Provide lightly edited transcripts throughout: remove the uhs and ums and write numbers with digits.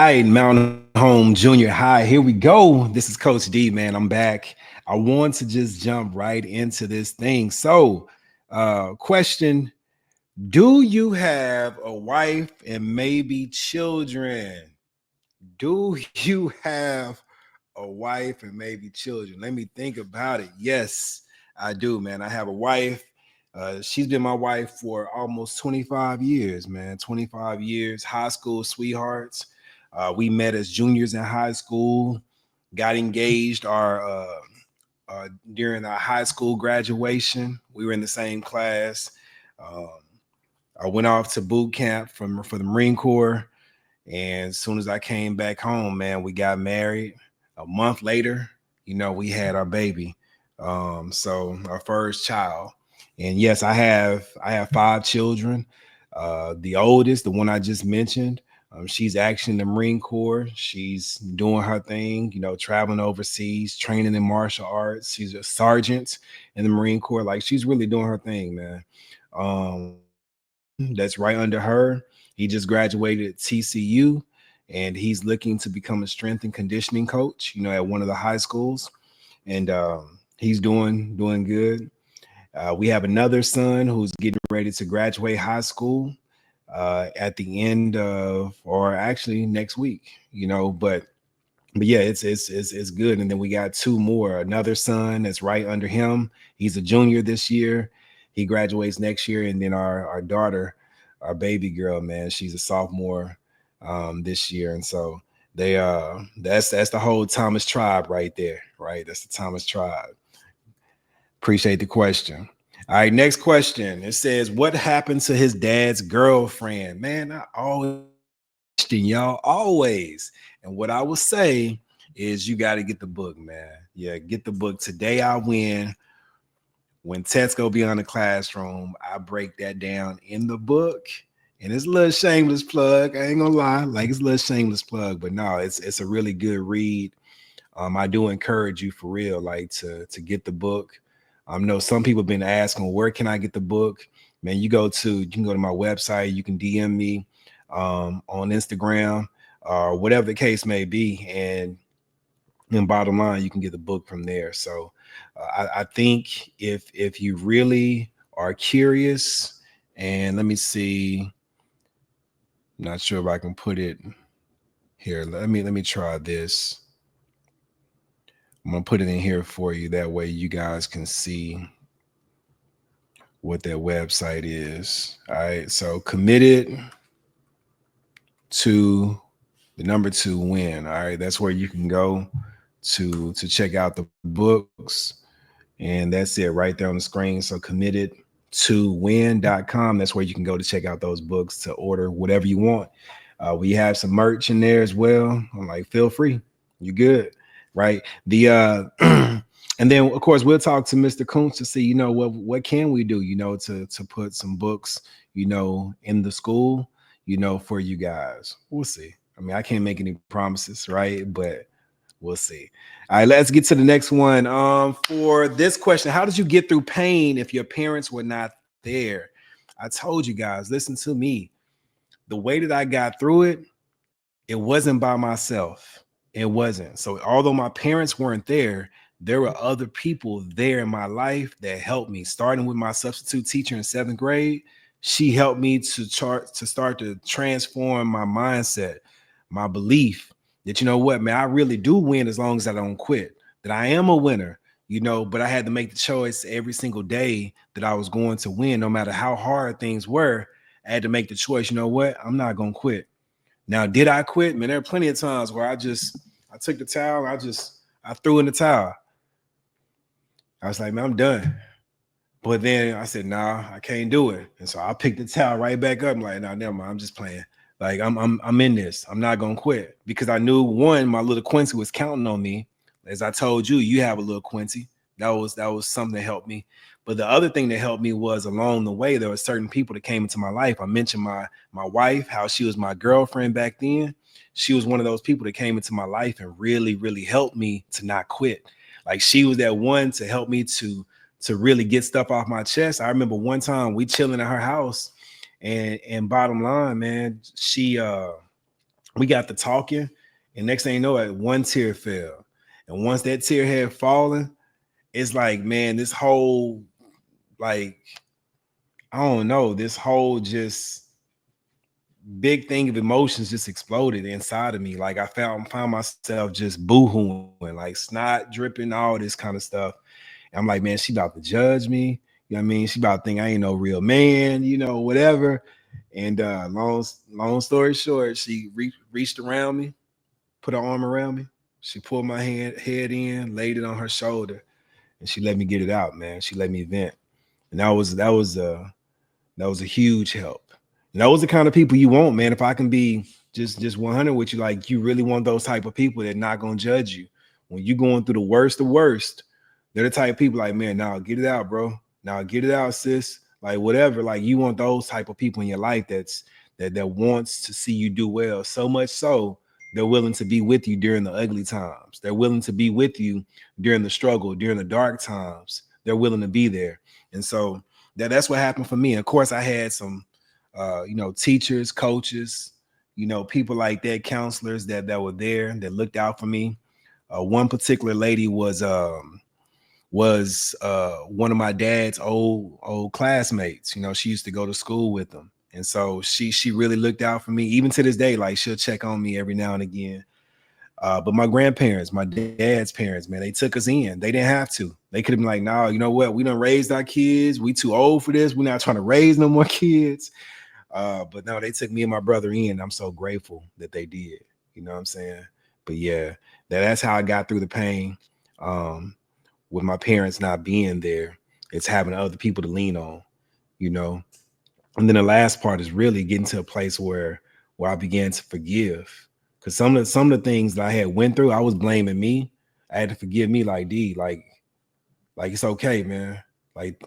right, Mount Home Junior High. Here we go. This is Coach D, man. I'm back. I want to just jump right into this thing. Question: do you have a wife and maybe children? Do you have a wife and maybe children? Let me think about it. Yes, I do, man. I have a wife. She's been my wife for almost 25 years, man. 25 years, high school sweethearts. We met as juniors in high school, got engaged during our high school graduation. We were in the same class. Um, I went off to boot camp for the Marine Corps. And as soon as I came back home, man, we got married. A month later, we had our baby. So our first child. And yes, I have five children. The oldest, the one I just mentioned, she's actually in the Marine Corps. She's doing her thing, traveling overseas, training in martial arts. She's a sergeant in the Marine Corps. Like she's really doing her thing, man. My son, that's right under her. He just graduated at TCU, and he's looking to become a strength and conditioning coach, at one of the high schools. And he's doing good. We have another son who's getting ready to graduate high school at the end of, or actually next week, but yeah, it's good. And then we got two more. Another son that's right under him. He's a junior this year. He graduates next year. And then our daughter, our baby girl, man, she's a sophomore this year. And so that's the whole Thomas tribe right there, right? That's the Thomas tribe. Appreciate the question. All right, next question. It says, what happened to his dad's girlfriend? Man, I always question, y'all, always. And what I will say is you got to get the book, man. Yeah, get the book. Today I win. When Tesco be on the classroom, I break that down in the book. And it's a little shameless plug. I ain't gonna lie, like it's a little shameless plug, but no, it's a really good read. I do encourage you for real, like to get the book. I know some people have been asking, where can I get the book? Man, you can go to my website, you can DM me on Instagram, or whatever the case may be, and then bottom line, you can get the book from there. So I think if you really are curious, and let me see, not sure if I can put it here. Let me try this. I'm gonna put it in here for you. That way you guys can see what that website is. All right. So committed to the number 2 win. All right. That's where you can go to check out the books. And that's it right there on the screen. So committed to win.com. That's where you can go to check out those books to order whatever you want. We have some merch in there as well. I'm like, feel free. You good. Right. The and then of course we'll talk to Mr. Kuntz to see, what can we do, to put some books, in the school, for you guys. We'll see. I mean, I can't make any promises, right? But we'll see. All right, let's get to the next one. For this question, how did you get through pain if your parents were not there? I told you guys, listen to me. The way that I got through it, it wasn't by myself. It wasn't. So although my parents weren't there were other people there in my life that helped me, starting with my substitute teacher in 7th grade. She helped me to start to transform my mindset, my belief that, what, man, I really do win as long as I don't quit, that I am a winner, but I had to make the choice every single day that I was going to win, no matter how hard things were. I had to make the choice, what, I'm not going to quit. Now, did I quit? Man, there are plenty of times where I took the towel, I threw in the towel. I was like, man, I'm done. But then I said, nah, I can't do it. And so I picked the towel right back up. I'm like, nah, never mind. I'm just playing. Like I'm in this. I'm not gonna quit, because I knew, one, my little Quincy was counting on me. As I told you, you have a little Quincy. That was something that helped me. But the other thing that helped me was, along the way, there were certain people that came into my life. I mentioned my wife, how she was my girlfriend back then. She was one of those people that came into my life and really, really helped me to not quit. Like, she was that one to help me to really get stuff off my chest. I remember one time we chilling at her house, and bottom line, man, We got to talking, and next thing you know, one tear fell. And once that tear had fallen, it's like, man, this whole, like, I don't know, this whole just big thing of emotions just exploded inside of me. Like I found myself just boohooing, like snot dripping, all this kind of stuff. And I'm like, man, she about to judge me. You know what I mean? She about to think I ain't no real man, whatever. And long story short, she reached around me, put her arm around me. She pulled my head in, laid it on her shoulder, and she let me get it out, man. She let me vent. And that was a huge help. And those are the kind of people you want, man. If I can be just 100 with you, like you really want those type of people that not gonna judge you when you're going through the worst. They're the type of people like, man, now get it out, bro. Now get it out, sis. Like whatever. Like you want those type of people in your life that wants to see you do well. So much so they're willing to be with you during the ugly times. They're willing to be with you during the struggle, during the dark times. They're willing to be there. And so that's what happened for me. And of course, I had some teachers, coaches, people like that, counselors that were there that looked out for me. One particular lady was one of my dad's old classmates. She used to go to school with them. And so she really looked out for me. Even to this day, like she'll check on me every now and again. But my grandparents, my dad's parents, man, they took us in. They didn't have to. They could have been like, no, you know what? We done raised our kids. We too old for this. We're not trying to raise no more kids. But no, they took me and my brother in. I'm so grateful that they did. You know what I'm saying? But yeah, that's how I got through the pain. With my parents not being there, it's having other people to lean on, And then the last part is really getting to a place where I began to forgive. Because some of the things that I had went through, I was blaming me. I had to forgive me, like D, like it's okay, man. Like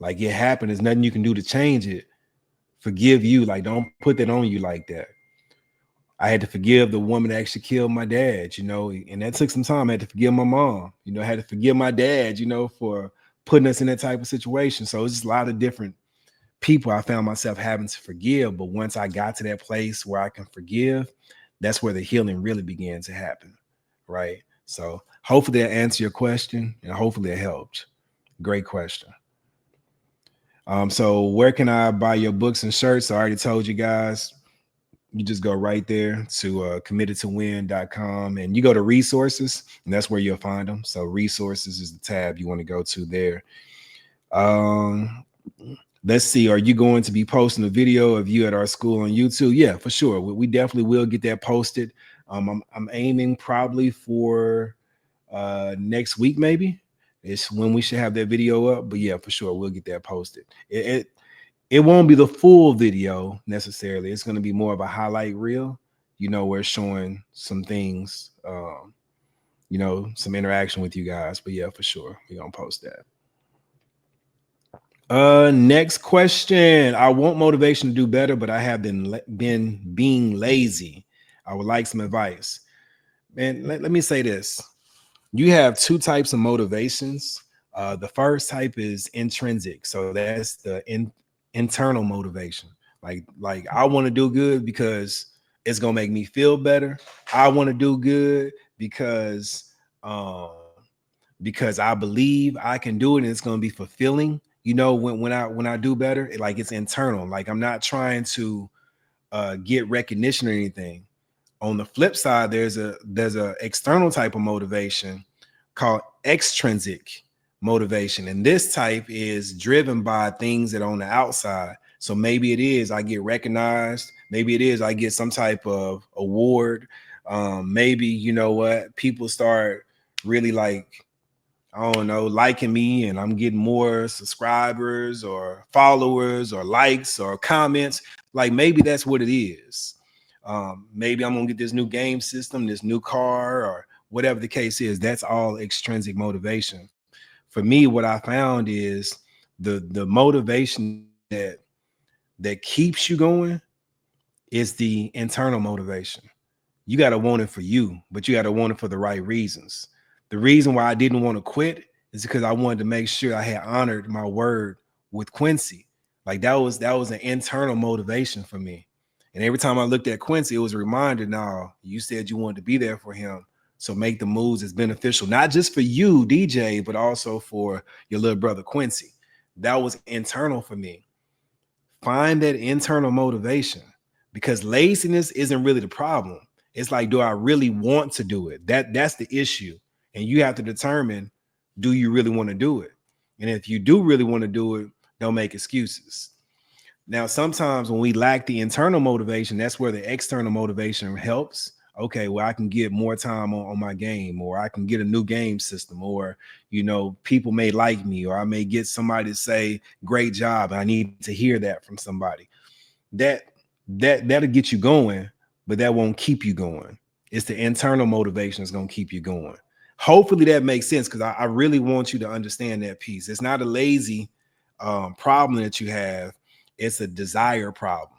it happened. There's nothing you can do to change it. Forgive you. Like don't put that on you like that. I had to forgive the woman that actually killed my dad, and that took some time. I had to forgive my mom, I had to forgive my dad, for putting us in that type of situation. So it's just a lot of different people I found myself having to forgive. But once I got to that place where I can forgive, that's where the healing really began to happen. Right. So hopefully that answered your question and hopefully it helped. Great question. So where can I buy your books and shirts? I already told you guys. You just go right there to committedtowin.com and you go to resources, and that's where you'll find them. So resources is the tab you want to go to there. Let's see. Are you going to be posting a video of you at our school on YouTube? Yeah, for sure. We definitely will get that posted. I'm aiming probably for next week, maybe. It's when we should have that video up. But yeah, for sure, we'll get that posted. It won't be the full video necessarily. It's going to be more of a highlight reel, where it's showing some things, some interaction with you guys. But yeah, for sure, we're going to post that. Next question. I want motivation to do better, but I have been being lazy. I would like some advice. Man, let me say this. You have two types of motivations. The first type is intrinsic. So that's the internal motivation. Like I want to do good because it's gonna make me feel better. I want to do good because I believe I can do it and it's gonna be fulfilling. When I do better, it's internal. Like I'm not trying to get recognition or anything. On the flip side, there's a external type of motivation called extrinsic motivation, and this type is driven by things that are on the outside. So maybe it is I get recognized, maybe it is I get some type of award, maybe people start really liking me and I'm getting more subscribers or followers or likes or comments. Like maybe that's what it is. Maybe I'm gonna get this new game system, this new car, or whatever the case is. That's all extrinsic motivation. For me, what I found is the motivation that keeps you going is the internal motivation. You got to want it for you, but you got to want it for the right reasons. The reason why I didn't want to quit is because I wanted to make sure I had honored my word with Quincy. Like that was an internal motivation for me. And every time I looked at Quincy, it was a reminder, now you said you wanted to be there for him. So make the moves as beneficial, not just for you, DJ, but also for your little brother Quincy. That was internal for me. Find that internal motivation, because laziness isn't really the problem. It's like, do I really want to do it? That's the issue. And you have to determine, do you really want to do it? And if you do really want to do it, don't make excuses. Now, sometimes when we lack the internal motivation, that's where the external motivation helps. Okay, well, I can get more time on my game, or I can get a new game system, or, people may like me, or I may get somebody to say, great job. And I need to hear that from somebody. That'll get you going, but that won't keep you going. It's the internal motivation that's going to keep you going. Hopefully that makes sense, because I really want you to understand that piece. It's not a lazy problem that you have. It's a desire problem.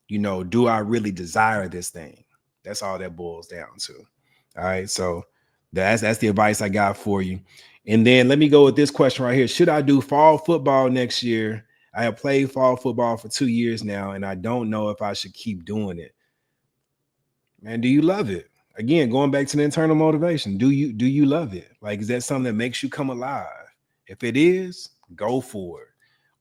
Do I really desire this thing? That's all that boils down to. All right. So that's the advice I got for you. And then let me go with this question right here. Should I do fall football next year? I have played fall football for 2 years now, and I don't know if I should keep doing it. Man, do you love it? Again, going back to the internal motivation. Do you love it? Like, is that something that makes you come alive? If it is, go for it.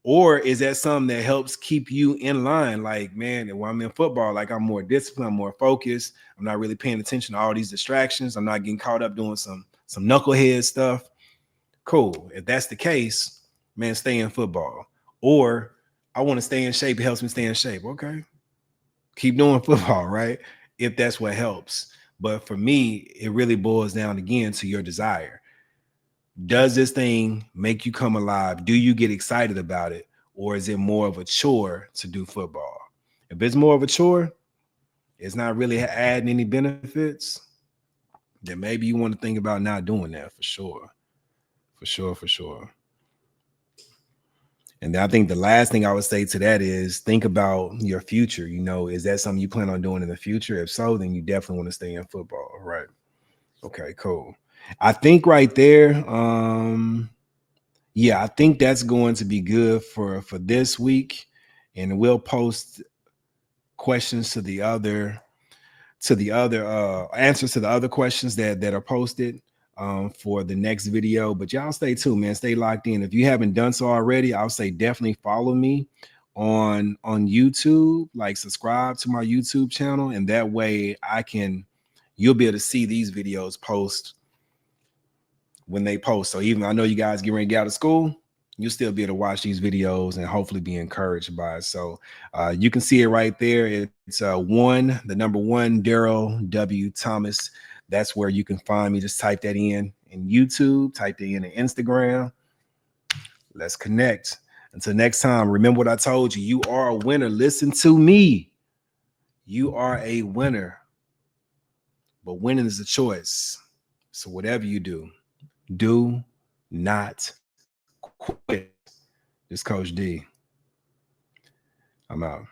Or is that something that helps keep you in line? Like, man, when I'm in football, like, I'm more disciplined, I'm more focused. I'm not really paying attention to all these distractions. I'm not getting caught up doing some knucklehead stuff. Cool. If that's the case, man, stay in football. Or I want to stay in shape. It helps me stay in shape. Okay. Keep doing football, right? If that's what helps. But for me, it really boils down again to your desire. Does this thing make you come alive? Do you get excited about it? Or is it more of a chore to do football? If it's more of a chore, it's not really adding any benefits, then maybe you want to think about not doing that for sure. For sure. And I think the last thing I would say to that is think about your future. Is that something you plan on doing in the future? If so, then you definitely want to stay in football. Right. Okay, cool. I think right there, I think that's going to be good for this week. And we'll post questions to the other answers to the other questions that are posted for the next video. But y'all stay tuned, man. Stay locked in. If you haven't done so already, I'll say definitely follow me on YouTube. Like, subscribe to my YouTube channel, and that way you'll be able to see these videos post when they post. So even I know you guys getting ready to get out of school, you'll still be able to watch these videos and hopefully be encouraged by it. So you can see it right there. It's the number 1, Darryl W Thomas. That's where you can find me. Just type that in YouTube, type that in Instagram. Let's connect. Until next time, remember what I told you. You are a winner. Listen to me. You are a winner. But winning is a choice. So whatever you do not quit. This Coach D. I'm out.